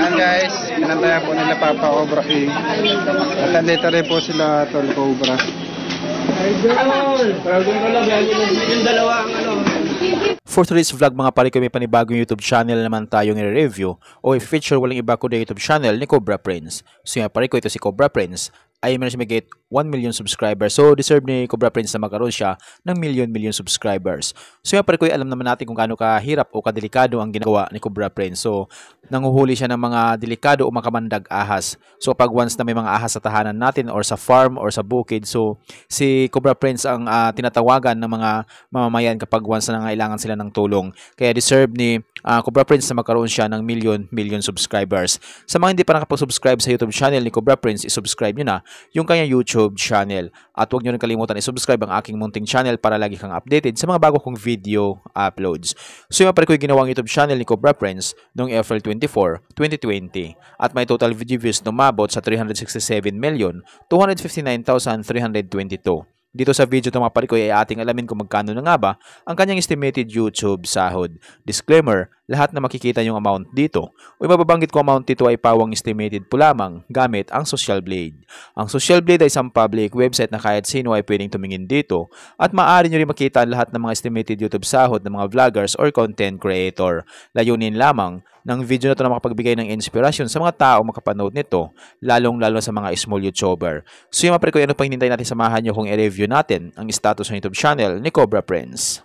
Ayan guys, pinantayan po nila Papa Cobra King. At nandito rin po sila Tol Cobra. For today's vlog mga pare ko, may panibagong YouTube channel naman tayong i-review o i-feature walang iba kundi YouTube channel ni Cobra Prince. So nga pare ko, ito si Cobra Prince ay meron siya mag-get 1 million subscribers. So deserve ni Cobra Prince na magkaroon siya ng million subscribers. So nga pare ko, alam naman natin kung gaano kahirap o kadelikado ang ginagawa ni Cobra Prince. So nanguhuli siya ng mga delikado o makamandag ahas. So pag once na may mga ahas sa tahanan natin or sa farm or sa bukid, so si Cobra Prince ang tinatawagan ng mga mamamayan kapag once na nangailangan sila ng tulong. Kaya deserve ni Cobra Prince na magkaroon siya ng million subscribers. Sa mga hindi pa nakapag-subscribe sa YouTube channel ni Cobra Prince, i-subscribe nyo na yung kanyang YouTube channel. At huwag nyo rin kalimutan i-subscribe ang aking munting channel para lagi kang updated sa mga bago kong video uploads. So yung pare ko yung ginawang YouTube channel ni Cobra Prince noong April 24, 2020. At may total video views na umabot sa 367,259,322. Dito sa video ito mga pare ko ay ating alamin kung magkano na nga ba ang kanyang estimated YouTube sahod. Disclaimer, lahat na makikita yung amount dito o mababanggit ko amount dito ay pawang estimated po lamang gamit ang Social Blade. Ang Social Blade ay isang public website na kahit sino ay pwedeng tumingin dito at maaari nyo rin makita ang lahat ng mga estimated YouTube sahod ng mga vloggers or content creator. Layunin lamang ng video na ito na makapagbigay ng inspirasyon sa mga tao makapanood nito, lalong-lalo sa mga small YouTuber. So yung mga pare ko, ano pa hinintay natin, samahan nyo kung i-review natin ang status ng YouTube channel ni Cobra Prince.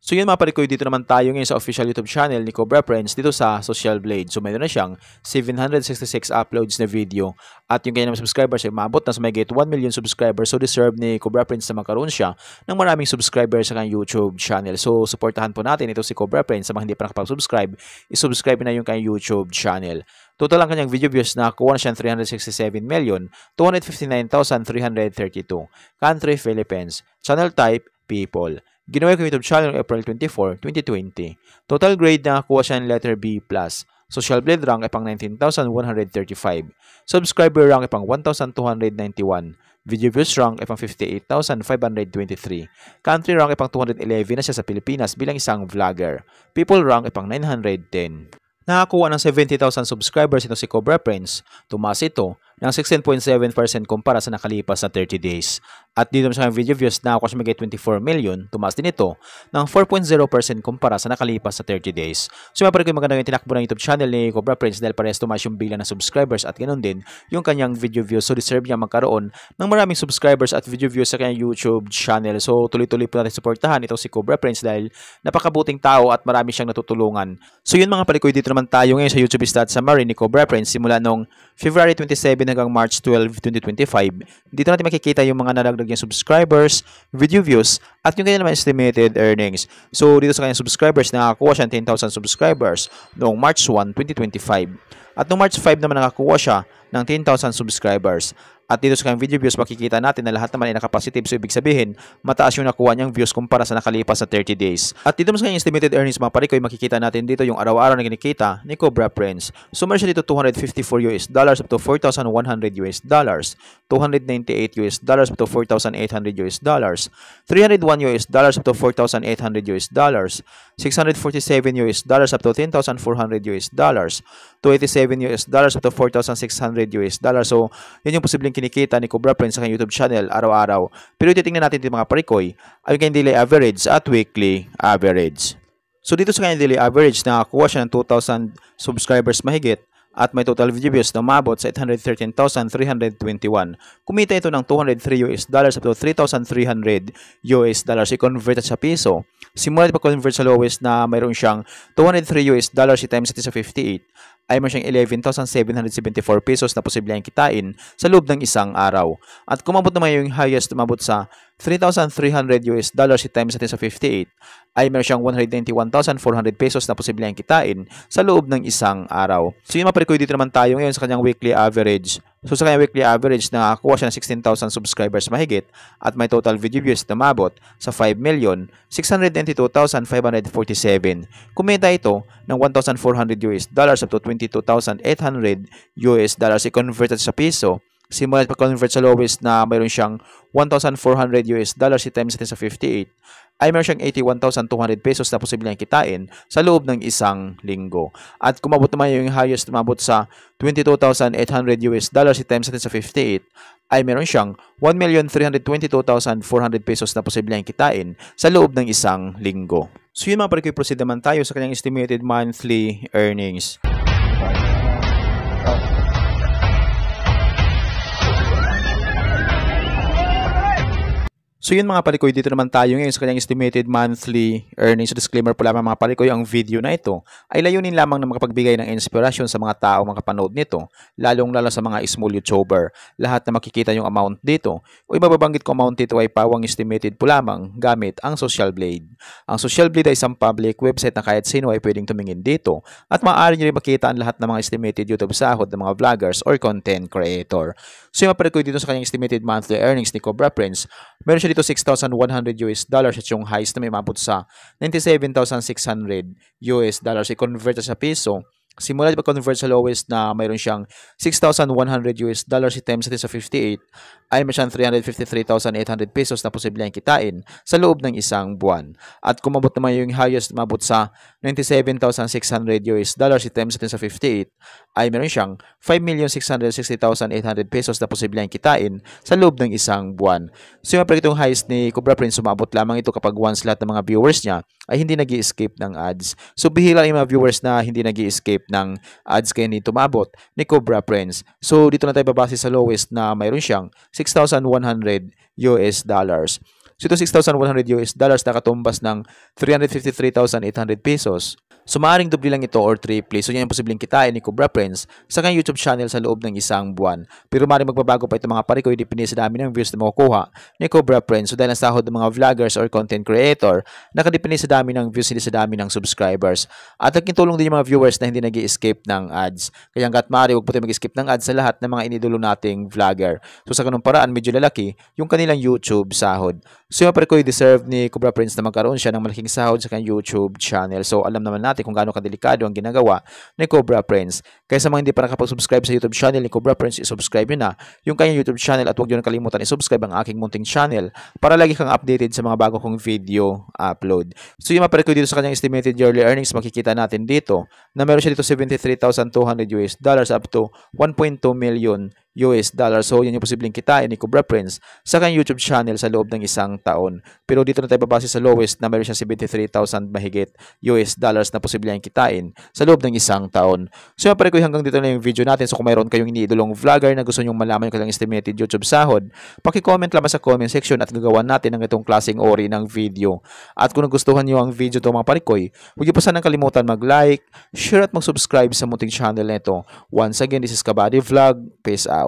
So yun mga pare ko, dito naman tayo ngayon sa official YouTube channel ni Cobra Prince dito sa Social Blade. So mayroon na siyang 766 uploads na video at yung kanyang subscribers ay maabot na sa may get 1 million subscribers. So deserve ni Cobra Prince na magkaroon siya ng maraming subscribers sa kanyang YouTube channel. So supportahan po natin ito si Cobra Prince. Sa mga hindi pa nakapag-subscribe, isubscribe na yung kanyang YouTube channel. Total ang kanyang video views na kuha na siyang 367,259,332. Country, Philippines. Channel type, people. Ginawa ko YouTube channel April 24, 2020. Total grade na nakuha siya ng letter B+. Social Blade rank ay pang 19,135. Subscriber rank ay pang 1,291. Video views rank ay pang 58,523. Country rank ay pang 211 na siya sa Pilipinas bilang isang vlogger. People rank ay pang 910. Nakakuha ng 70,000 subscribers ito si Cobra Prince. Tumaas ito ng 16.7% kumpara sa nakalipas na 30 days. At dito sa video views na ako siya mag 24 million, tumaas din ito ng 4.0% kumpara sa nakalipas sa 30 days. So mga pare ko, maganda yung tinakbo ng YouTube channel ni Cobra Prince dahil parehas tumaas yung bilang ng subscribers at ganoon din yung kanyang video views. So deserve niya magkaroon ng maraming subscribers at video views sa kanyang YouTube channel. So tuloy-tuloy po natin suportahan ito si Cobra Prince dahil napakabuting tao at marami siyang natutulungan. So yun mga pare ko, dito naman tayo ngayon sa YouTube stats summary ni Cobra Prince simula noong February 27 hanggang March 12, 2025. Dito natin makikita yung mga nadagdag niyang subscribers, video views, at yung kanya naman estimated earnings. So, dito sa kanyang subscribers, nakakuha siya ng 10,000 subscribers noong March 1, 2025. At noong March 5 naman nakakuha siya ng 10,000 subscribers. At dito sa kanyang video views, makikita natin na lahat naman ay nakapositive. So, ibig sabihin, mataas yung nakuha niyang views kumpara sa nakalipas na 30 days. At dito sa kanyang estimated earnings, mga pare ko, makikita natin dito yung araw-araw na kinikita ni Cobra Prince. So, meron siya dito $254 up to $4,100 $298 up to $4,800 $301 up to $4,800 $647 up to $10,400 $287 up to $4,600 So, yan yung posibleng kinikita ni Cobra Prince sa kanyang YouTube channel araw-araw. Pero titingnan natin yung mga parikoy ay kanyang daily average at weekly average. So dito sa kanyang daily average, nakakuha siya ng 2,000 subscribers mahigit at may total video views na umabot sa 813,321. Kumita ito ng $203 up to $3,300 i-convert sa piso. Simula pa-convert sa lowest na mayroon siyang $203 i-times natin sa 58 ay meron siyang 11,774 pesos na posibleng kitain sa loob ng isang araw. At kung umabot naman yung highest, umabot sa $3,300 i-times natin sa 58 ay meron siyang 191,400 pesos na posibleng kitain sa loob ng isang araw. So yung maparikoy dito naman tayo ngayon sa kanyang weekly average. So sa kanyang weekly average, nakakuha siya ng 16,000 subscribers mahigit at may total video views na umabot sa 5,692,547. Kumita ito ng $1,400 up to $22,800 i-converted sa piso Simula pag-convert sa lowest na mayroon siyang $1,400 times natin sa 58, ay mayroon siyang 81,200 pesos na posibleng kitain sa loob ng isang linggo. At kung mabot naman yung highest, mabot sa $22,800 times natin sa 58, ay meron siyang 1,322,400 pesos na posibleng kitain sa loob ng isang linggo. So yun mga pare, proceed naman tayo sa kanyang estimated monthly earnings. So yun mga palikoy, dito naman tayo ngayon sa kanyang estimated monthly earnings. So disclaimer po lamang mga palikoy, ang video na ito ay layunin lamang na makapagbigay ng inspirasyon sa mga tao makapanood nito, lalong-lalo sa mga small YouTuber. Lahat na makikita yung amount dito o ibababanggit ko amount dito ay pawang estimated po lamang gamit ang Social Blade. Ang Social Blade ay isang public website na kahit sino ay pwedeng tumingin dito at maaari nyo rin makita ang lahat ng mga estimated YouTube sahod ng mga vloggers or content creator. So yung mga palikoy, dito sa kanyang estimated monthly earnings ni Cobra Prince, meron siya dito $6,100 at yung highest na may mabot sa $97,600. I-convert sa piso, simula pag-convert sa lowest na mayroon siyang $6,100 times natin sa 58, ay may siyang 353,800 pesos na posibleng kitain sa loob ng isang buwan. At kung mabot naman yung highest, mabot sa $97,600 times natin sa 58, ay meron siyang 5,660,800 pesos na posibleng kitain sa loob ng isang buwan. So yung itong highest ni Cobra Prince, sumabot lamang ito kapag once lahat ng mga viewers niya ay hindi nag-i-escape ng ads. So bihira yung mga viewers na hindi nag-i-escape ng ads kaya hindi tumabot ni Cobra Prince. So dito na tayo babase sa lowest na mayroon siyang $6,100. So ito $6,100 nakatumbas ng 353,800 pesos. So maaaring doble lang ito or triple. So yan yung posibleng kitain ni Cobra Prince sa kanyang YouTube channel sa loob ng isang buwan. Pero maaaring magbabago pa ito mga pare ko, depende sa dami ng views na makukuha ni Cobra Prince. So dahil ang sahod ng mga vloggers or content creator, nakadepende sa dami ng views, hindi sa dami ng subscribers. At nagkintulong din yung mga viewers na hindi nag-i-escape ng ads. Kaya hanggat maaari, huwag po tayo mag-escape ng ads sa lahat ng mga inidolo nating vlogger. So sa ganung paraan, medyo lalaki yung kanilang YouTube sahod. So yung pare ko, deserve ni Cobra Prince na magkaroon siya ng malaking sahod sa kanyang YouTube channel. So alam naman natin kung gaano kadelikado ang ginagawa ni Cobra Prince. Kaya sa mga hindi pa nakapag-subscribe sa YouTube channel ni Cobra Prince, i-subscribe nyo na yung kanyang YouTube channel at huwag nyo na kalimutan i-subscribe ang aking munting channel para lagi kang updated sa mga bago kong video upload. So yung mapare ko dito sa kanyang estimated yearly earnings, makikita natin dito na meron siya dito $73,200 up to $1.2 million. So yan yung posibleng kitain ni Cobra Prince sa kanyang YouTube channel sa loob ng isang taon. Pero dito na tayo babase sa lowest na meron siyang $73,000 mahigit na posibleng kitain sa loob ng isang taon. So pare ko, hanggang dito na yung video natin. So kung mayroon kayong iniidolong vlogger na gusto nyong malaman yung kanilang estimated YouTube sahod, paki-comment lamang sa comment section at gagawa natin ng itong klaseng ori ng video. At kung nagustuhan nyo ang video to mga parikoy, huwag niyo pa sanang kalimutan mag-like, share at mag-subscribe sa munting channel nito. Once again, this is Kabady Vlog. Peace out.